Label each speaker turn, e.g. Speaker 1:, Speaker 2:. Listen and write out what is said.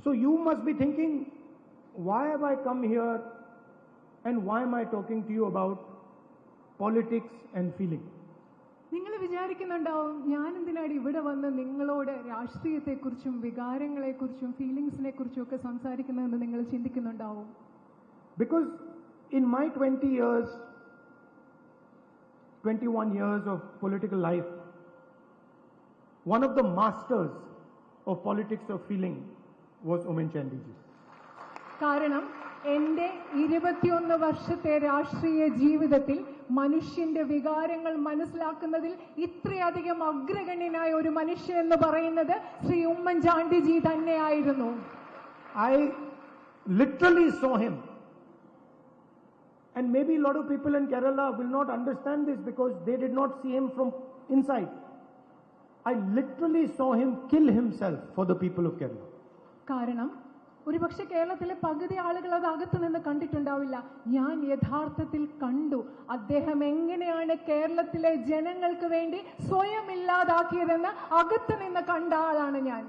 Speaker 1: So you must be thinking, why have I come here and why am I talking to you about politics and feeling?
Speaker 2: നിങ്ങൾ വിചാരിക്കുന്നുണ്ടാവും ഞാൻ എന്തിനാണ് ഇവിടെ വന്ന് നിങ്ങളോട് രാഷ്ട്രീയത്തെക്കുറിച്ചും വികാരങ്ങളെക്കുറിച്ചും ഫീലിങ്സിനെ കുറിച്ചും ഒക്കെ സംസാരിക്കുന്നതെന്ന് നിങ്ങൾ ചിന്തിക്കുന്നുണ്ടാവും.
Speaker 1: Because in my 21 years of political life, one of the masters of politics of feeling was Oommen Chandy ji.
Speaker 2: കാരണം എന്റെ 21 വർഷത്തെ രാഷ്ട്രീയ ജീവിതത്തിൽ മനുഷ്യന്റെ വികാരങ്ങൾ മനസ്സിലാക്കുന്നതിൽ ഇത്രയധികം അഗ്രഗണ്യനായ ഒരു മനുഷ്യൻ എന്ന് പറയുന്നത് ശ്രീ ഉമ്മൻചാണ്ടി ജി തന്നെയായിരുന്നു.
Speaker 1: I literally saw him. And maybe a lot of people in Kerala will not understand this because they did not see him from inside. I literally saw him kill himself for the people of Kerala.
Speaker 2: കാരണം ഒരുപക്ഷെ കേരളത്തിലെ പകുതി ആളുകൾ അത് അകത്തു നിന്ന് കണ്ടിട്ടുണ്ടാവില്ല. ഞാൻ യഥാർത്ഥത്തിൽ കണ്ടു അദ്ദേഹം എങ്ങനെയാണ് കേരളത്തിലെ ജനങ്ങൾക്ക് വേണ്ടി സ്വയം ഇല്ലാതാക്കിയതെന്ന് അകത്തു നിന്ന് കണ്ട ആളാണ് ഞാൻ.